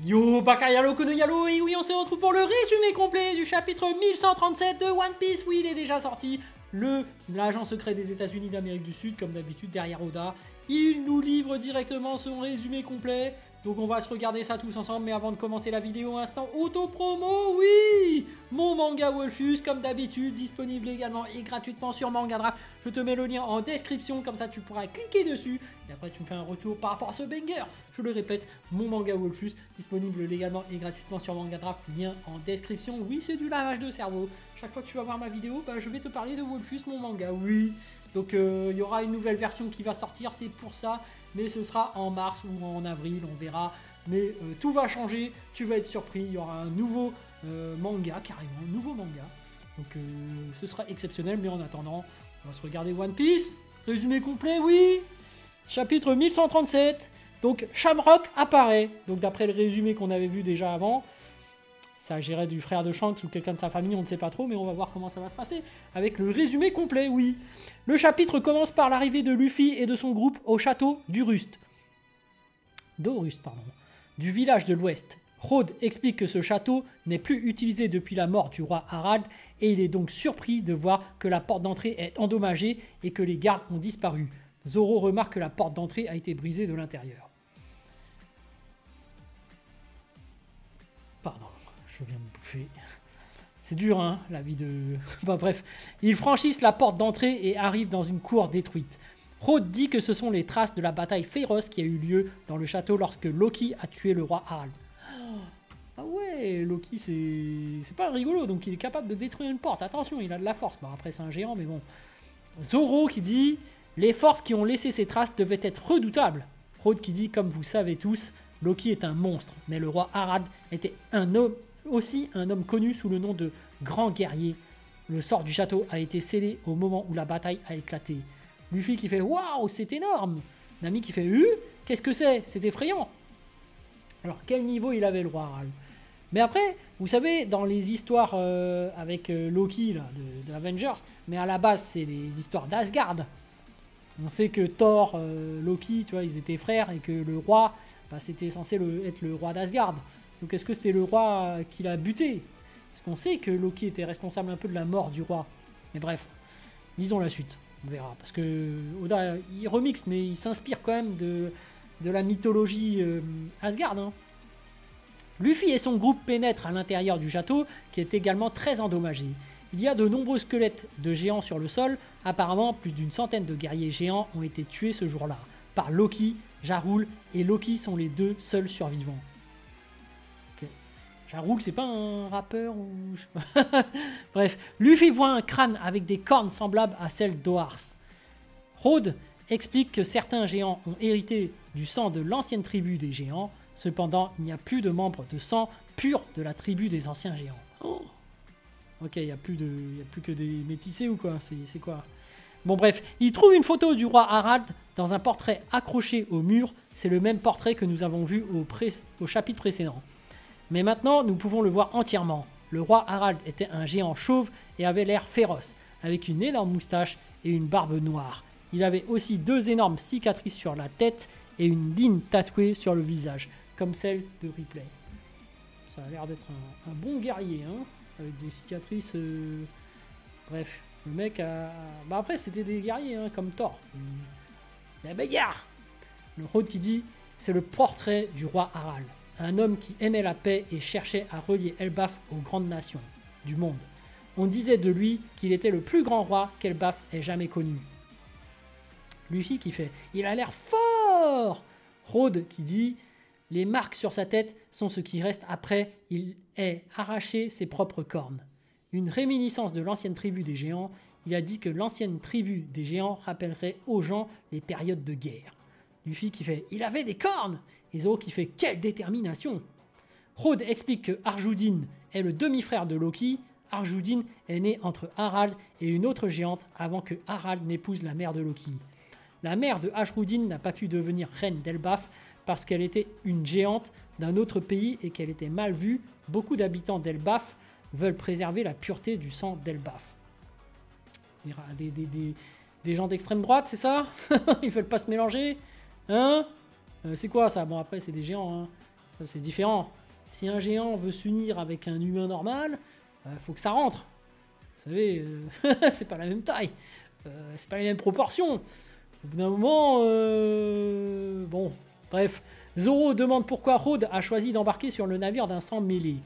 Yo, Bakayalo Konoyalo, et oui, on se retrouve pour le résumé complet du chapitre 1137 de One Piece. Oui, il est déjà sorti. L'agent secret des États-Unis d'Amérique du Sud, comme d'habitude, derrière Oda. Il nous livre directement son résumé complet. Donc on va se regarder ça tous ensemble, mais avant de commencer la vidéo, instant auto-promo, oui. Mon manga Wolfus, comme d'habitude, disponible également et gratuitement sur Mangadraft. Je te mets le lien en description, comme ça tu pourras cliquer dessus. Et après tu me fais un retour par rapport à ce banger. Je le répète, mon manga Wolfus, disponible légalement et gratuitement sur Mangadraft, lien en description. Oui, c'est du lavage de cerveau. Chaque fois que tu vas voir ma vidéo, je vais te parler de Wolfus, mon manga, oui. Donc il y aura une nouvelle version qui va sortir, c'est pour ça. Mais ce sera en mars ou en avril, on verra. Mais tout va changer, tu vas être surpris. Il y aura un nouveau manga, carrément, un nouveau manga. Donc ce sera exceptionnel, mais en attendant, on va se regarder One Piece. Résumé complet, oui. Chapitre 1137. Donc Shamrock apparaît. Donc d'après le résumé qu'on avait vu déjà avant, ça agirait du frère de Shanks ou quelqu'un de sa famille, on ne sait pas trop, mais on va voir comment ça va se passer. Avec le résumé complet, oui. Le chapitre commence par l'arrivée de Luffy et de son groupe au château d'Orust, du village de l'Ouest. Rhodes explique que ce château n'est plus utilisé depuis la mort du roi Harald et il est donc surpris de voir que la porte d'entrée est endommagée et que les gardes ont disparu. Zoro remarque que la porte d'entrée a été brisée de l'intérieur. Pardon, je viens de bouffer. C'est dur, hein, la vie de... bref. Ils franchissent la porte d'entrée et arrivent dans une cour détruite. Rhodes dit que ce sont les traces de la bataille féroce qui a eu lieu dans le château lorsque Loki a tué le roi Harald. Ah ouais, Loki, c'est pas rigolo, donc il est capable de détruire une porte. Attention, il a de la force. Bon, après, c'est un géant, mais bon. Zoro qui dit... Les forces qui ont laissé ces traces devaient être redoutables. Rhodes qui dit, comme vous savez tous, Loki est un monstre, mais le roi Harald était aussi un homme connu sous le nom de Grand Guerrier. Le sort du château a été scellé au moment où la bataille a éclaté. Luffy qui fait « Waouh, c'est énorme !» Nami qui fait « Qu'est-ce que c'est? C'est effrayant !» Alors, quel niveau il avait le roi Harald? Mais après, vous savez, dans les histoires avec Loki là, de Avengers, mais à la base, c'est les histoires d'Asgard. On sait que Thor, Loki, tu vois, ils étaient frères et que le roi, c'était censé être le roi d'Asgard. Donc est-ce que c'était le roi qui l'a buté? Parce qu'on sait que Loki était responsable un peu de la mort du roi. Mais bref, lisons la suite, on verra. Parce que Oda, il remixe, mais il s'inspire quand même de la mythologie Asgard. Hein. Luffy et son groupe pénètrent à l'intérieur du château, qui est également très endommagé. Il y a de nombreux squelettes de géants sur le sol. Apparemment, plus d'une centaine de guerriers géants ont été tués ce jour-là. Par Loki, Jarul et Loki sont les deux seuls survivants. Okay. Jarul, c'est pas un rappeur ou... Bref, Luffy voit un crâne avec des cornes semblables à celles d'Oars. Rhodes explique que certains géants ont hérité du sang de l'ancienne tribu des géants. Cependant, il n'y a plus de membres de sang pur de la tribu des anciens géants. Oh. Ok, il n'y a plus que des métissés ou quoi? C'est quoi? Bon bref, il trouve une photo du roi Harald dans un portrait accroché au mur. C'est le même portrait que nous avons vu au chapitre précédent. Mais maintenant, nous pouvons le voir entièrement. Le roi Harald était un géant chauve et avait l'air féroce, avec une énorme moustache et une barbe noire. Il avait aussi deux énormes cicatrices sur la tête et une ligne tatouée sur le visage, comme celle de Ripley. Ça a l'air d'être un bon guerrier, hein, avec des cicatrices... Bref, le mec a... après, c'était des guerriers, hein, comme Thor. La bagarre. Le Rhodes qui dit, c'est le portrait du roi Harald. Un homme qui aimait la paix et cherchait à relier Elbaf aux grandes nations du monde. On disait de lui qu'il était le plus grand roi qu'Elbaf ait jamais connu. Luffy qui fait, il a l'air fort. Rhodes qui dit... Les marques sur sa tête sont ce qui reste après il ait arraché ses propres cornes. Une réminiscence de l'ancienne tribu des géants, il a dit que l'ancienne tribu des géants rappellerait aux gens les périodes de guerre. Luffy qui fait « Il avait des cornes !» et Zoro qui fait « Quelle détermination !» Rhodes explique que Arjudin est le demi-frère de Loki. Arjudin est né entre Harald et une autre géante avant que Harald n'épouse la mère de Loki. La mère de Arjudin n'a pas pu devenir reine d'Elbaf parce qu'elle était une géante d'un autre pays et qu'elle était mal vue. Beaucoup d'habitants d'Elbaf veulent préserver la pureté du sang d'Elbaf. Des gens d'extrême droite, c'est ça? Ils veulent pas se mélanger? Hein? C'est quoi ça? Bon, après, c'est des géants. Hein. Ça, c'est différent. Si un géant veut s'unir avec un humain normal, faut que ça rentre. Vous savez, c'est pas la même taille. C'est pas les mêmes proportions. Au bout d'un moment, bon, bref. Zoro demande pourquoi Rhodes a choisi d'embarquer sur le navire d'un sang mêlé.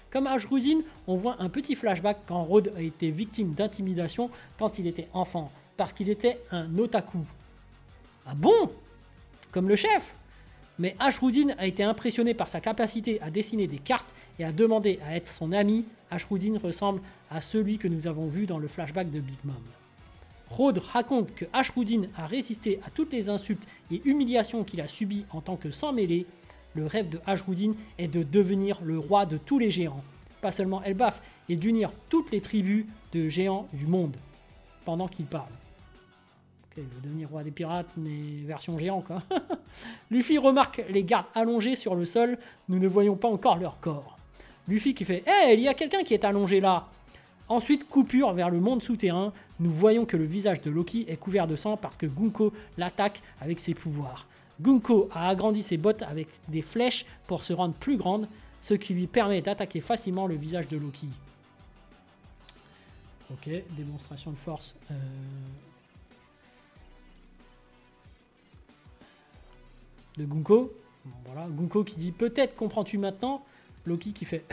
Comme Ashrusin, on voit un petit flashback quand Rhodes a été victime d'intimidation quand il était enfant, parce qu'il était un otaku. Ah bon? Comme le chef? Mais Ashrusin a été impressionné par sa capacité à dessiner des cartes et a demandé à être son ami. Ashrusin ressemble à celui que nous avons vu dans le flashback de Big Mom. Rhodes raconte que Ashrusin a résisté à toutes les insultes et humiliations qu'il a subies en tant que sang mêlé. Le rêve de Ashrusin est de devenir le roi de tous les géants, pas seulement Elbaf, et d'unir toutes les tribus de géants du monde. Pendant qu'il parle. Ok, il veut devenir roi des pirates, mais version géant quoi. Luffy remarque les gardes allongés sur le sol, nous ne voyons pas encore leur corps. Luffy qui fait « Hey, il y a quelqu'un qui est allongé là !» Ensuite, coupure vers le monde souterrain, nous voyons que le visage de Loki est couvert de sang parce que Gunko l'attaque avec ses pouvoirs. Gunko a agrandi ses bottes avec des flèches pour se rendre plus grande, ce qui lui permet d'attaquer facilement le visage de Loki. Ok, démonstration de force. De Gunko. Bon, voilà, Gunko qui dit « Peut-être comprends-tu maintenant ?» Loki qui fait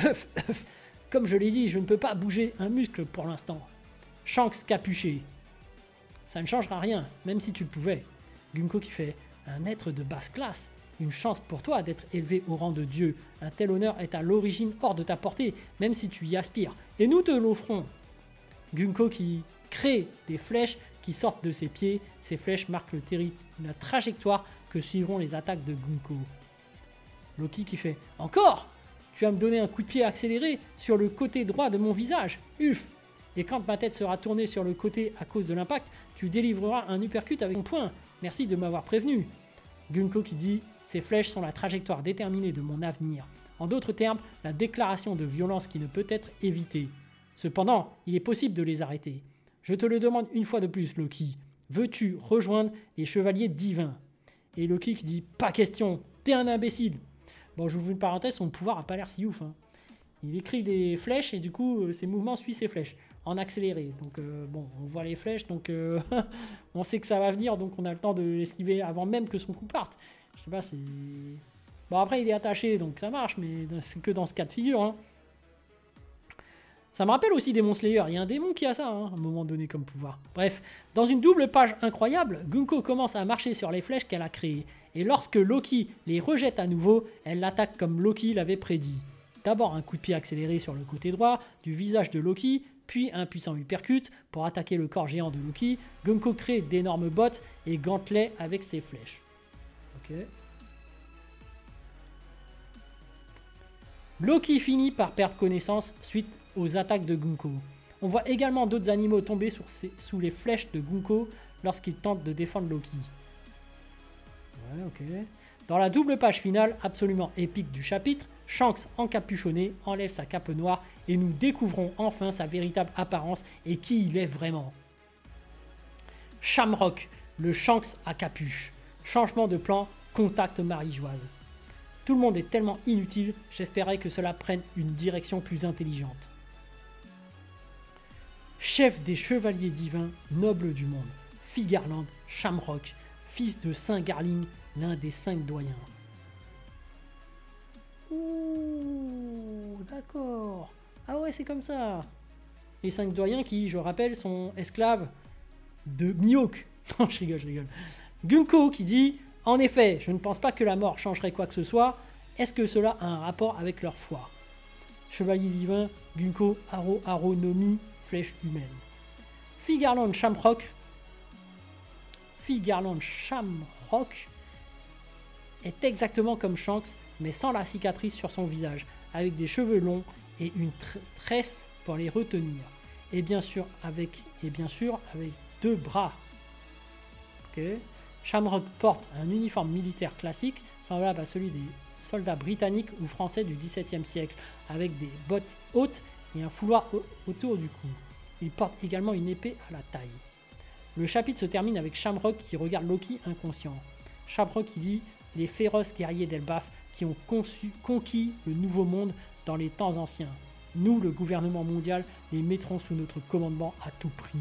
« Comme je l'ai dit, je ne peux pas bouger un muscle pour l'instant. » Shanks capuché. Ça ne changera rien, même si tu le pouvais. Gunko qui fait « Un être de basse classe. Une chance pour toi d'être élevé au rang de Dieu. Un tel honneur est à l'origine hors de ta portée, même si tu y aspires. Et nous te l'offrons. » Gunko qui crée des flèches qui sortent de ses pieds. Ces flèches marquent la trajectoire que suivront les attaques de Gunko. Loki qui fait « Encore ? Tu vas me donner un coup de pied accéléré sur le côté droit de mon visage. Uf. Et quand ma tête sera tournée sur le côté à cause de l'impact, tu délivreras un uppercut avec ton poing. Merci de m'avoir prévenu. » Gunko qui dit « Ces flèches sont la trajectoire déterminée de mon avenir. En d'autres termes, la déclaration de violence qui ne peut être évitée. Cependant, il est possible de les arrêter. Je te le demande une fois de plus, Loki. Veux-tu rejoindre les chevaliers divins ?» Et Loki qui dit « Pas question, t'es un imbécile. » Bon, je vous ouvre une parenthèse, son pouvoir a pas l'air si ouf. Hein. Il écrit des flèches et du coup, ses mouvements suivent ses flèches en accéléré. Donc, bon, on voit les flèches, donc on sait que ça va venir, donc on a le temps de l'esquiver avant même que son coup parte. Je sais pas, c'est... Bon, après, il est attaché, donc ça marche, mais c'est que dans ce cas de figure. Hein. Ça me rappelle aussi Demon Slayer. Il y a un démon qui a ça, hein, à un moment donné, comme pouvoir. Bref, dans une double page incroyable, Gunko commence à marcher sur les flèches qu'elle a créées. Et lorsque Loki les rejette à nouveau, elle l'attaque comme Loki l'avait prédit. D'abord un coup de pied accéléré sur le côté droit du visage de Loki, puis un puissant uppercut pour attaquer le corps géant de Loki. Gunko crée d'énormes bottes et gantelets avec ses flèches. Ok. Loki finit par perdre connaissance suite aux attaques de Gunko. On voit également d'autres animaux tomber sous les flèches de Gunko lorsqu'il tente de défendre Loki. Ouais, ok. Dans la double page finale, absolument épique du chapitre, Shanks encapuchonné enlève sa cape noire et nous découvrons enfin sa véritable apparence et qui il est vraiment. Shamrock, le Shanks à capuche. Changement de plan, contact Marie-Joise. Tout le monde est tellement inutile, j'espérais que cela prenne une direction plus intelligente. Chef des chevaliers divins, noble du monde, Figarland, Shamrock, fils de Saint Garling, l'un des 5 doyens. Ouh, d'accord. Ah ouais, c'est comme ça. Les 5 doyens qui, je rappelle, sont esclaves de Mihawk. Non, je rigole. Gunko qui dit « En effet, je ne pense pas que la mort changerait quoi que ce soit. Est-ce que cela a un rapport avec leur foi ?» Chevalier divin, Gunko, Haro Nomi, flèche humaine. Figarland Shamrock est exactement comme Shanks, mais sans la cicatrice sur son visage, avec des cheveux longs et une tresse pour les retenir. Et bien sûr avec 2 bras. Ok. Shamrock porte un uniforme militaire classique, semblable à celui des soldats britanniques ou français du XVIIe siècle, avec des bottes hautes et un fouloir autour du cou. Il porte également une épée à la taille. Le chapitre se termine avec Shamrock qui regarde Loki inconscient. Shamrock qui dit « Les féroces guerriers d'Elbaf qui ont conquis le nouveau monde dans les temps anciens. Nous, le gouvernement mondial, les mettrons sous notre commandement à tout prix.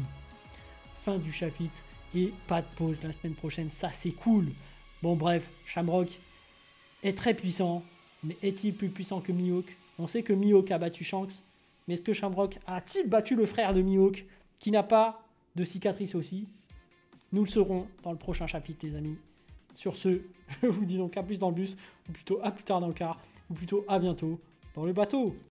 Fin du chapitre et pas de pause la semaine prochaine, ça c'est cool. Bon bref, Shamrock est très puissant, mais est-il plus puissant que Mihawk? On sait que Mihawk a battu Shanks, mais est-ce que Shamrock a-t-il battu le frère de Mihawk qui n'a pas de cicatrice aussi? Nous le saurons dans le prochain chapitre les amis. Sur ce, je vous dis donc à plus dans le bus, ou plutôt à plus tard dans le car, ou plutôt à bientôt dans le bateau.